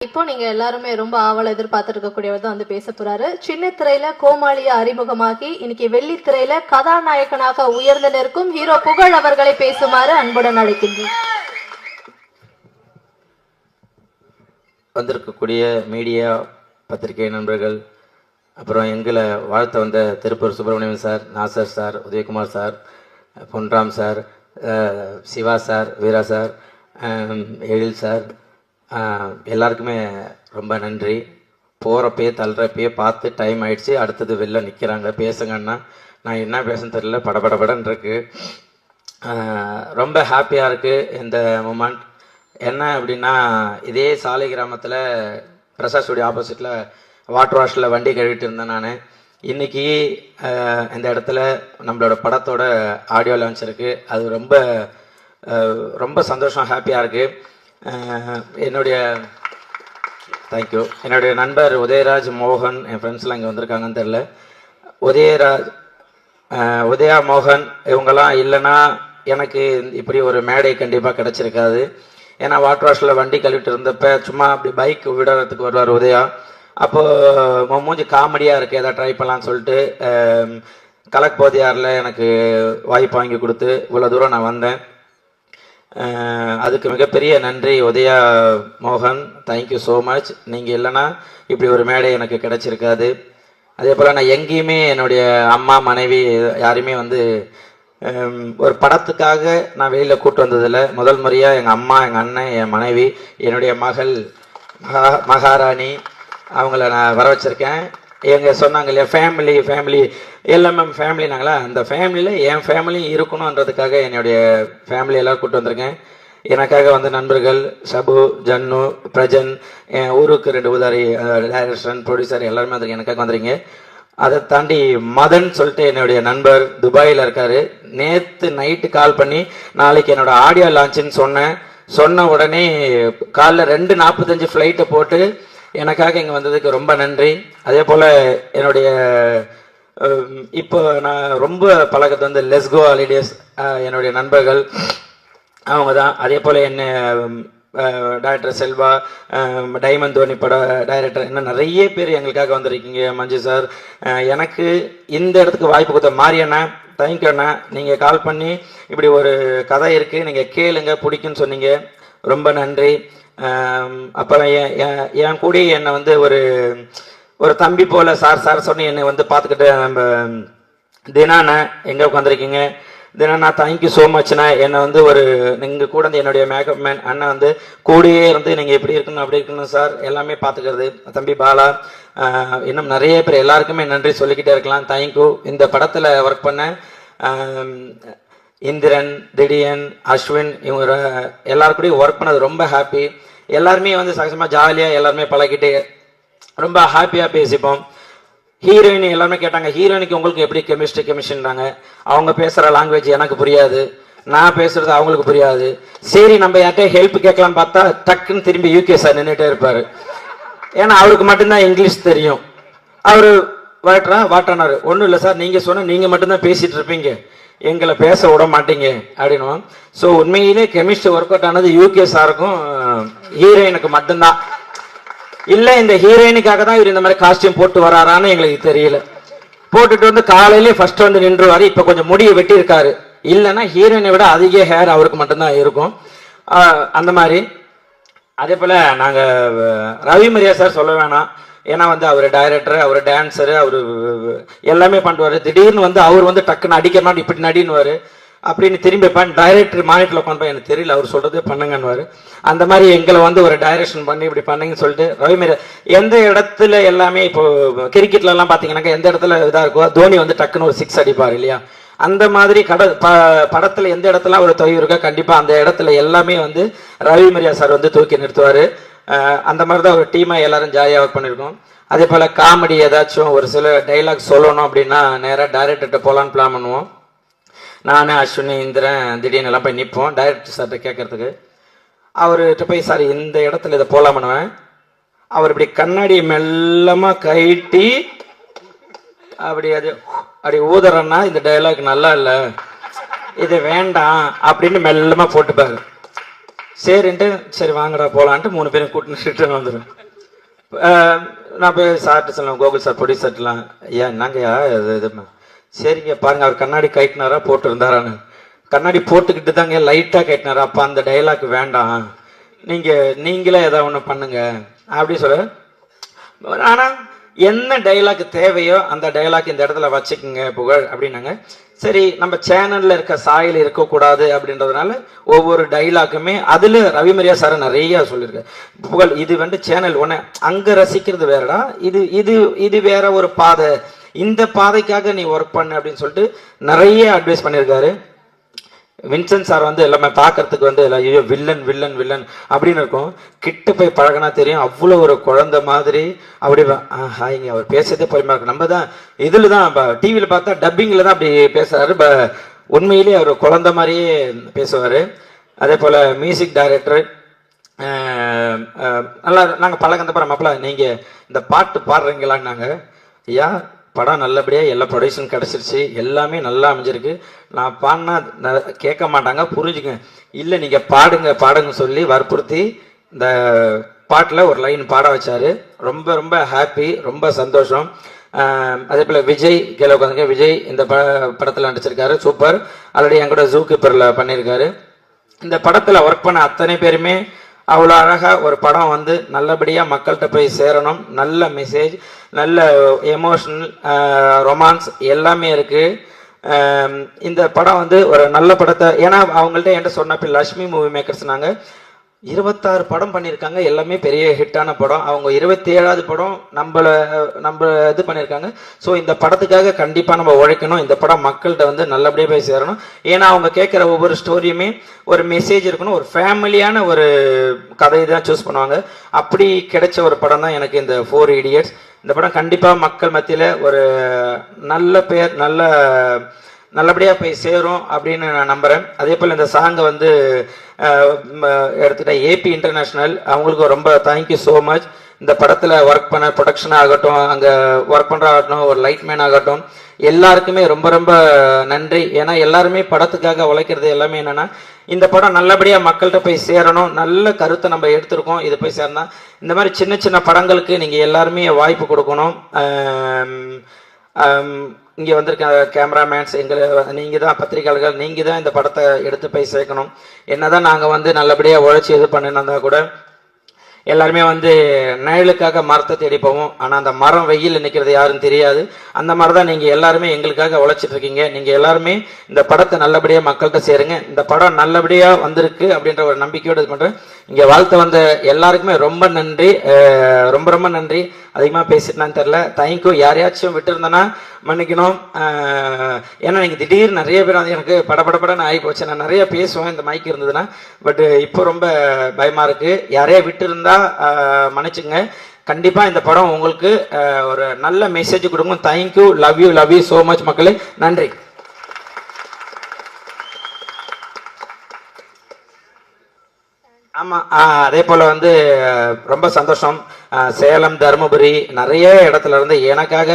இப்போ நீங்க எல்லாருமே ரொம்ப ஆவல எதிர்பார்த்து இருக்கக்கூடியவர் தான் வந்து பேச போறாரு. சின்ன திரையில கோமாளியா அறிமுகமாகி இன்னைக்கு வெள்ளி திரையில கதாநாயகனாக உயர்ந்து நிற்கும் ஹீரோ புகழ் அவர்களை பேசுமாறு அன்புடன் அழைக்கின்றேன். வந்திருக்கக்கூடிய மீடியா பத்திரிகை நண்பர்கள், அப்புறம் எங்களை வாழ்த்த வந்த Tiruppur Subramaniam sir, Nassar sir, Udayakumar sir, Ponram sir, Siva sir, Veera sir, Ezhil sir, எல்லாருக்குமே ரொம்ப நன்றி. போகிறப்பயே தள்ளுறப்பயே பார்த்து டைம் ஆயிடுச்சு, அடுத்தது வெளில நிற்கிறாங்க பேசுங்கன்னா நான் என்ன பேசுன்னு தெரியல, படபடபடன்னு இருக்கு. ரொம்ப ஹாப்பியாக இருக்குது இந்த மூமெண்ட். என்ன அப்படின்னா, இதே சாலை கிராமத்தில் பிரசாத் ஸ்டுடியோ ஆப்போசிட்டில் வாட்டர் வாஷில் வண்டி கழுவிட்டு இருந்தேன் நான். இன்றைக்கி இந்த இடத்துல நம்மளோட படத்தோட ஆடியோ லான்ச் இருக்குது. அது ரொம்ப ரொம்ப சந்தோஷம், ஹாப்பியாக இருக்குது. என்னுடைய தேங்க்யூ. என்னுடைய நண்பர் உதயராஜ், மோகன், என் ஃப்ரெண்ட்ஸ்லாம் இங்கே வந்திருக்காங்கன்னு தெரில. உதயா, மோகன் இவங்கெல்லாம் இல்லைன்னா எனக்கு இப்படி ஒரு மேடை கண்டிப்பாக கிடச்சிருக்காது. ஏன்னா வாட்டர் வாஷில் வண்டி கழுவிட்டு இருந்தப்போ சும்மா அப்படி பைக் விடுறதுக்கு வருவார் உதயா. அப்போது மூஞ்சி காமெடியாக இருக்குது, எதாவது ட்ரை பண்ணலான்னு சொல்லிட்டு கலக் போதியாரில் எனக்கு வாய்ப்பு வாங்கி கொடுத்து இவ்வளோ தூரம் நான் வந்தேன். அதுக்கு மிகப்பெரிய நன்றி உதயா, மோகன், தேங்க்யூ ஸோ மச். நீங்கள் இல்லைன்னா இப்படி ஒரு மேடை எனக்கு கிடச்சிருக்காது. அதே போல் நான் எங்கேயுமே என்னுடைய அம்மா, மனைவி யாரையுமே ஒரு படத்துக்காக நான் வெளியில் கூட்டு வந்ததில்லை. முதல் முறையாக எங்கள் அம்மா, எங்கள் அண்ணன், என் மனைவி, என்னுடைய மகள் மகாராணி அவங்கள நான் வர வச்சுருக்கேன். சொன்னாங்க இல்லையா, ஃபேமிலி எல்லாமே ஃபேமிலினாங்களா, அந்த ஃபேமிலியில் என் ஃபேமிலியும் இருக்கணுன்றதுக்காக என்னுடைய ஃபேமிலி எல்லோரும் கூப்பிட்டு வந்திருக்கேன். எனக்காக நண்பர்கள் சபு, ஜன்னு, பிரஜன், என் ஊருக்கு 2 உதாரி டைரக்டர், ப்ரொடியூசர் எல்லாருமே வந்திருக்கேன், எனக்காக வந்துருங்க. அதை தாண்டி மதன் சொல்லிட்டு என்னுடைய நண்பர் துபாயில் இருக்கார். நேற்று நைட்டு கால் பண்ணி நாளைக்கு என்னோட ஆடியோ லான்ச்சுன்னு சொன்ன உடனே காலைல 2:45 ஃப்ளைட்டை போட்டு எனக்காக இங்கே வந்ததுக்கு ரொம்ப நன்றி. அதே போல் என்னுடைய இப்போ நான் ரொம்ப பழக்கத்து லெஸ்கோ ஹாலிடேஸ் என்னுடைய நண்பர்கள் அவங்க தான். அதே போல் என்ன டைரக்டர் செல்வா, டைமண்ட் தோனி பட டைரக்டர், இன்னும் நிறைய பேர் எங்களுக்காக வந்திருக்கீங்க. மஞ்சு சார், எனக்கு இந்த இடத்துக்கு வாய்ப்பு கொடுத்த மாரியண்ணா, தேங்க்யூ அண்ணா. நீங்கள் கால் பண்ணி இப்படி ஒரு கதை இருக்குது, நீங்கள் கேளுங்க, பிடிக்குன்னு சொன்னீங்க, ரொம்ப நன்றி. அப்புறம் என் கூட என்னை ஒரு தம்பி போல் சார் சொன்னி என்னை பார்த்துக்கிட்டு நம்ம தினாண்ணா எங்கே உட்காந்துருக்கீங்க, தினா தேங்க்யூ ஸோ மச்ண்ணா. என்னை நீங்கள் கூட என்னுடைய மேக்கப் மேன் அண்ணன் கூடயே இருந்து நீங்கள் எப்படி இருக்கணும் அப்படி இருக்கணும் சார் எல்லாமே பார்த்துக்கிறது. தம்பி பாலா, இன்னும் நிறைய பேர், எல்லாருக்குமே நன்றி சொல்லிக்கிட்டே இருக்கலாம். தேங்க்யூ. இந்த படத்தில் ஒர்க் பண்ண இந்திரன், திடீன், அஸ்வின், இவங்க எல்லாருக்கூடையும் ஒர்க் பண்ணது ரொம்ப ஹாப்பி. எல்லாருமே சகஜமாக ஜாலியாக எல்லாருமே பழகிட்டு ரொம்ப ஹாப்பியாக பேசிப்போம். ஹீரோயின் எல்லாருமே கேட்டாங்க, ஹீரோயினுக்கு உங்களுக்கு எப்படி கெமிஸ்ட்ரின்றாங்க. அவங்க பேசுகிற லாங்குவேஜ் எனக்கு புரியாது, நான் பேசுகிறது அவங்களுக்கு புரியாது. சரி, நம்ம யார்கிட்ட ஹெல்ப் கேட்கலான்னு பார்த்தா டக்குன்னு திரும்பி யூகே சார் நின்றுட்டே இருப்பார். ஏன்னா அவருக்கு மட்டும்தான் இங்கிலீஷ் தெரியும். அவர் வாட்டானார், ஒன்றும் இல்லை சார், நீங்கள் சொன்னால் நீங்கள் மட்டும்தான் பேசிகிட்டு இருப்பீங்க, எங்களை பேச விட மாட்டீங்க அப்படின்னுவோம். ஸோ உண்மையிலே கெமிஸ்ட்ரி ஒர்க் அவுட் ஆனது யூகே சாருக்கும் ஹீரோயினுக்கு மட்டும்தான். இல்லை, இந்த ஹீரோயினுக்காக தான் இவர் இந்த மாதிரி காஸ்டியூம் போட்டு வராரான்னு எங்களுக்கு தெரியல. போட்டுட்டு காலையிலே ஃபர்ஸ்ட் நின்றுவார். இப்போ கொஞ்சம் முடியை வெட்டி இருக்காரு. இல்லைன்னா ஹீரோயினை விட அதிக ஹேர் அவருக்கு மட்டும்தான் இருக்கும். அந்த மாதிரி. அதே போல் நாங்கள் ரவி மரியா சார் சொல்ல வேணாம். ஏன்னா அவர் டைரக்டர், அவர் டான்ஸரு, அவர் எல்லாமே பண்ணுவார். திடீர்னு அவர் டக்குன்னு அடிக்க மாட்டேன் இப்படி நடினுவார். அப்படின்னு திரும்பி டைரக்டர் மானிட்டரில் உட்காந்து எனக்கு தெரியல, அவர் சொல்கிறதே பண்ணுங்கன்னு. அந்த மாதிரி எங்களை ஒரு டைரக்ஷன் பண்ணி இப்படி பண்ணுங்கன்னு சொல்லிட்டு ரவி மரியா எந்த இடத்துல எல்லாமே இப்போ கிரிக்கெட்லலாம் பார்த்தீங்கன்னாக்கா எந்த இடத்துல இதாக இருக்கோ தோனி டக்குன்னு ஒரு 6 அடிப்பார் இல்லையா, அந்த மாதிரி படத்தில் எந்த இடத்துல ஒரு தொய்வு இருக்கோ கண்டிப்பாக அந்த இடத்துல எல்லாமே ரவி மரியா சார் தூக்கி நிறுத்துவார். அந்த மாதிரி தான் ஒரு டீமாக எல்லாரும் ஜாலியாக ஒர்க் பண்ணியிருக்கோம். அதே போல் காமெடி ஏதாச்சும் ஒரு சில டைலாக் சொல்லணும் அப்படின்னா நேராக டைரக்டர்கிட்ட போகலான்னு பிளான் பண்ணுவோம். நான், அஸ்வினி, இந்திரன் திடீர்னு எல்லாம் போய் நிற்போம் டைரக்டர் சார்கிட்ட கேட்கறதுக்கு. அவர்கிட்ட போய் சார் இந்த இடத்துல இதை போகலாம் பண்ணுவேன். அவர் இப்படி கண்ணாடி மெல்லமாக கைட்டி அப்படி ஊதுறன்னா இந்த டைலாக் நல்லா இல்லை, இது வேண்டாம் அப்படின்னு மெல்லமாக போட்டுப்பாரு. சரின்ட்டு சரி வாங்கடா போகலான்ட்டு 3 பேரும் கூட்டின்னு ரிட்டர்ன் வந்துடும். நான் போய் சார்ட்டு சொல்லுவேன், கோகுல் சார் ப்ரொடியூசர்லாம், ஏன் என்னங்கய்யா இது சரிங்க பாருங்க அவர் கண்ணாடி கட்டினாரா போட்டுருந்தாரான்னு. கண்ணாடி போட்டுக்கிட்டு தாங்க லைட்டாக கட்டினாரா, அப்போ அந்த டைலாக் வேண்டாம், நீங்களே ஏதாவது ஒன்று பண்ணுங்க அப்படி சொல்ல. ஆனால் என்ன டைலாக் தேவையோ அந்த டைலாக் இந்த இடத்துல வச்சுக்கோங்க புகழ் அப்படின்னாங்க. சரி நம்ம சேனல்ல இருக்க சாயல் இருக்கக்கூடாது அப்படின்றதுனால ஒவ்வொரு டைலாக்குமே அதுல ரவிமரியா சார் நிறைய சொல்லியிருக்காரு. புகழ் இது வந்து சேனல் ஒன்று அங்க ரசிக்கிறது வேறடா, இது இது இது வேற ஒரு பாதை, இந்த பாதைக்காக நீ ஒர்க் பண்ணு அப்படின்னு சொல்லிட்டு நிறைய அட்வைஸ் பண்ணியிருக்காரு. வின்சென்ட் சார் வந்து எல்லாமே பார்க்கறதுக்கு வந்து ஐயோ வில்லன் வில்லன் வில்லன் அப்படின்னு இருக்கும், கிட்ட போய் பழகினா தெரியும் அவ்வளோ ஒரு குழந்தை மாதிரி. அப்படி ஹாய்ங்க அவர் பேசுறதே பொறுமையா இருக்கும். நம்ம தான் இதில் தான் டிவியில் பார்த்தா டப்பிங்கில் தான் அப்படி பேசுறாரு, உண்மையிலேயே அவர் குழந்தை மாதிரியே பேசுவார். அதே போல் மியூசிக் டைரக்டர் நல்லா நாங்கள் பழகந்த பிறகு மாப்பிள்ள நீங்கள் இந்த பாட்டு பாடுறீங்களான்னாங்க. ஐயா படம் நல்லபடியாக எல்லா ப்ரொடக்ஷன் கிடச்சிருச்சு, எல்லாமே நல்லா அமைஞ்சிருக்கு, நான் பாடினா கேட்க மாட்டாங்க புரிஞ்சுங்க, இல்லை நீங்கள் பாடுங்க சொல்லி வற்புறுத்தி இந்த பாட்டில் ஒரு லைன் பாட வச்சார். ரொம்ப ரொம்ப ஹாப்பி, ரொம்ப சந்தோஷம். அதே போல் விஜய் கீழே உட்காந்துங்க, விஜய் இந்த படத்தில் நடிச்சிருக்காரு, சூப்பர். ஆல்ரெடி என் கூட ஜூ கீப்பரில் பண்ணியிருக்காரு. இந்த படத்தில் ஒர்க் பண்ண அத்தனை பேருமே அவ்வளோ அழகாக ஒரு படம் வந்து நல்லபடியாக மக்கள்கிட்ட போய் சேரணும், நல்ல மெசேஜ், நல்ல எமோஷனல், ரொமான்ஸ் எல்லாமே இருக்குது. இந்த படம் வந்து ஒரு நல்ல படத்தை, ஏன்னா அவங்கள்ட்ட என்கிட்ட சொன்னப்போ லக்ஷ்மி மூவி மேக்கர்ஸ் நாங்கள் 26 படம் பண்ணியிருக்காங்க, எல்லாமே பெரிய ஹிட்டான படம். அவங்க 27வது படம் நம்ம இது பண்ணியிருக்காங்க. ஸோ இந்த படத்துக்காக கண்டிப்பாக நம்ம உழைக்கணும், இந்த படம் மக்கள்கிட்ட வந்து நல்லபடியாக போய் சேரணும். ஏன்னா அவங்க கேட்குற ஒவ்வொரு ஸ்டோரியுமே ஒரு மெசேஜ் இருக்கணும், ஒரு ஃபேமிலியான ஒரு கதையை தான் சூஸ் பண்ணுவாங்க. அப்படி கிடைச்ச ஒரு படம் தான் எனக்கு இந்த 4 Idiots. இந்த படம் கண்டிப்பாக மக்கள் மத்தியில் ஒரு நல்ல பேர் நல்லபடியாக போய் சேரும் அப்படின்னு நான் நம்புகிறேன். அதே போல் இந்த சாங்கை வந்து எடுத்துகிட்ட ஏபி இன்டர்நேஷ்னல், அவங்களுக்கு ரொம்ப தேங்க்யூ ஸோ மச். இந்த படத்தில் ஒர்க் பண்ண ப்ரொடக்ஷன் ஆகட்டும், அங்கே ஒர்க் பண்ணுற ஆகட்டும், ஒரு லைட்மேன் ஆகட்டும், எல்லாருக்குமே ரொம்ப ரொம்ப நன்றி. ஏன்னா எல்லாருமே படத்துக்காக உழைக்கிறது எல்லாமே என்னென்னா இந்த படம் நல்லபடியாக மக்கள்கிட்ட போய் சேரணும், நல்ல கருத்தை நம்ம எடுத்திருக்கோம், இது போய் சேர்ந்தா இந்த மாதிரி சின்ன சின்ன படங்களுக்கு நீங்கள் எல்லாருமே வாய்ப்பு கொடுக்கணும். இங்கே வந்திருக்க கேமராமேன்ஸ், நீங்கள் தான் பத்திரிகையாளர்கள், நீங்கள் தான் இந்த படத்தை எடுத்து போய் சேர்க்கணும். என்னதான் நாங்கள் வந்து நல்லபடியாக உழைச்சி இது பண்ணிருந்தா கூட எல்லாருமே வந்து நிழலுக்காக மரத்தை தேடி போவோம், ஆனால் அந்த மரம் வெயில் நிற்கிறது யாரும் தெரியாது. அந்த மாதிரி தான் நீங்கள் எல்லாருமே எங்களுக்காக உழைச்சிட்டு இருக்கீங்க. நீங்கள் எல்லாருமே இந்த படத்தை நல்லபடியாக மக்கள்கிட்ட சேருங்க. இந்த படம் நல்லபடியாக வந்திருக்கு அப்படின்ற ஒரு நம்பிக்கையோடு இது பண்ணுறேன். இங்கே வாழ்த்து வந்த எல்லாருக்குமே ரொம்ப நன்றி, ரொம்ப ரொம்ப நன்றி. அதிகமாக பேசிட்டுனான்னு தெரில, தேங்க்யூ. யாரையாச்சும் விட்டுருந்தேன்னா மன்னிக்கணும். ஏன்னா நீங்கள் திடீர்னு நிறைய பேர் வந்து எனக்கு படப்படன்னு ஆகி போச்சு, நான் நிறைய பேசுவேன் இந்த மைக் இருந்ததுன்னா, பட் இப்போ ரொம்ப பயமாக இருக்குது. யாரையா விட்டுருந்தா மன்னிச்சுங்க. கண்டிப்பாக இந்த படம் உங்களுக்கு ஒரு நல்ல மெசேஜ் கொடுக்கும். Thank you, love you so much மக்களே, நன்றி. ஆமாம், அதே போல் வந்து ரொம்ப சந்தோஷம். சேலம், தருமபுரி நிறைய இடத்துல இருந்து எனக்காக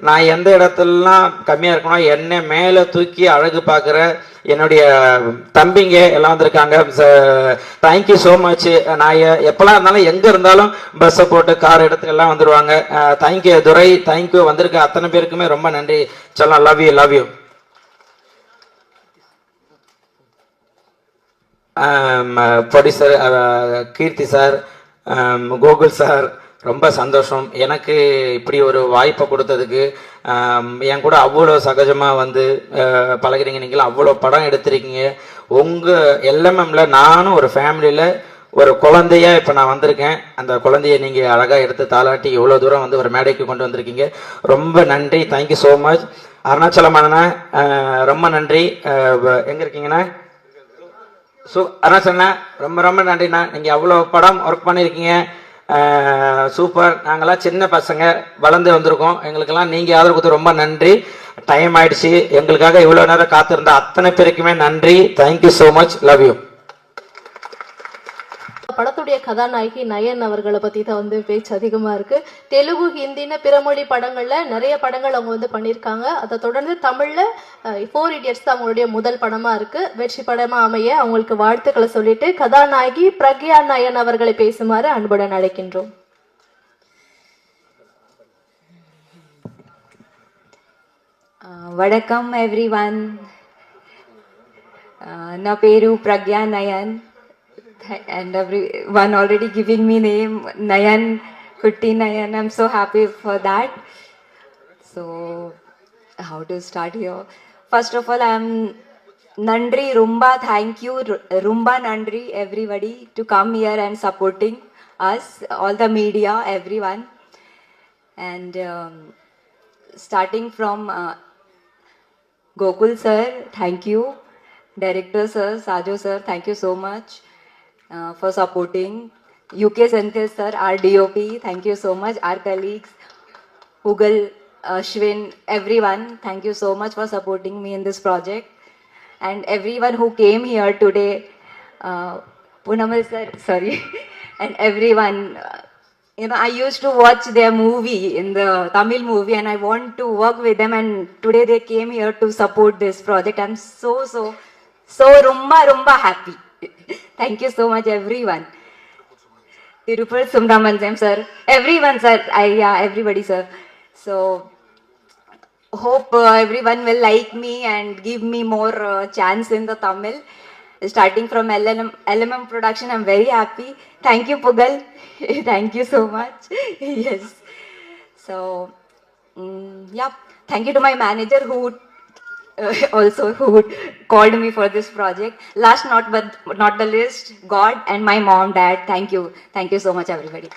நான் எந்த இடத்துலலாம் கம்மியாக இருக்கணும் என்னை மேலே தூக்கி அழகு பார்க்குற என்னுடைய தம்பிங்க எல்லாம் வந்திருக்காங்க. Thank you so much. நான் எப்போல்லாம் இருந்தாலும் எங்கே இருந்தாலும் பஸ்ஸை போட்டு கார் எடுத்து எல்லாம் வந்துடுவாங்க. Thank you Durai, thank you. வந்திருக்க அத்தனை பேருக்குமே ரொம்ப நன்றி. சொல்லலாம், love you. Producer Keerthi sir, Gokul sir, ரொம்ப சந்தோஷம். எனக்கு இப்படி ஒரு வாய்ப்பை கொடுத்ததுக்கு, என் கூட அவ்வளோ சகஜமாக வந்து பழகிறீங்க, நீங்களும் அவ்வளோ படம் எடுத்திருக்கீங்க. உங்கள் எல்எம்எம்ல நானும் ஒரு ஃபேமிலியில் ஒரு குழந்தையா இப்போ நான் வந்திருக்கேன். அந்த குழந்தைய நீங்கள் அழகாக எடுத்து தாளாட்டி இவ்வளோ தூரம் வந்து ஒரு மேடைக்கு கொண்டு வந்திருக்கீங்க. ரொம்ப நன்றி, தேங்க்யூ ஸோ மச். அருணாச்சலம் அண்ணா ரொம்ப நன்றி. எங்கே இருக்கீங்கண்ணா? அருணாச்சலண்ணா ரொம்ப ரொம்ப நன்றிண்ணா. நீங்கள் அவ்வளோ படம் ஒர்க் பண்ணியிருக்கீங்க, சூப்பர். நாங்களாம் சின்ன பசங்க வளர்ந்து வந்திருக்கோம், எங்களுக்கெல்லாம் நீங்கள் ஆதரவு கொடுத்து ரொம்ப நன்றி. டைம் ஆயிடுச்சு, எங்களுக்காக இவ்வளோ நேரம் காத்திருந்த அத்தனை பேருக்குமே நன்றி. Thank you so much, love you. படத்துடைய கதாநாயகி நயன் அவர்களை பத்தி தான் வந்து பேச்சு அதிகமா இருக்கு. தெலுங்கு, ஹிந்தின்னு பிற மொழி படங்கள்ல நிறைய படங்கள் அவங்க வந்து பண்ணியிருக்காங்க. அதை தொடர்ந்து தமிழ்ல 4 Idiots தான் அவங்களுடைய முதல் படமா இருக்கு. வெற்றி படமா அமைய அவங்களுக்கு வாழ்த்துக்களை சொல்லிட்டு கதாநாயகி பிரக்யா நயன் அவர்களை பேசுமாறு அன்புடன் அழைக்கின்றோம். Vadakkam everyone. Na peru Pragya Nayan, and everyone already giving me name Nayan, Kutti Nayan. I'm so happy for that. So, how to start here? First of all, I'm Nandri Rumba. Thank you, Rumba Nandri, everybody, to come here and supporting us, all the media, everyone. And starting from Gokul sir, thank you. Director sir, Sajo sir, thank you so much for supporting. UK Senthil sir, our DOP, thank you so much. Our colleagues, Ugal, Ashwin, everyone, thank you so much for supporting me in this project. And everyone who came here today, Punamal sir, sorry, and everyone. I used to watch their movie in the Tamil movie, and I want to work with them. And today they came here to support this project. I'm so rumba happy. Thank you so much, everyone. Tirupal Subramaniam sir, everyone sir, everybody sir. So hope everyone will like me and give me more chance in the Tamil. Starting from LMM production, I'm very happy. Thank you, Pugal. Thank you so much. Yes. So, yeah. Thank you to my manager who called me for this project. Last but not the least, God and my mom, dad. Thank you. Thank you so much, everybody.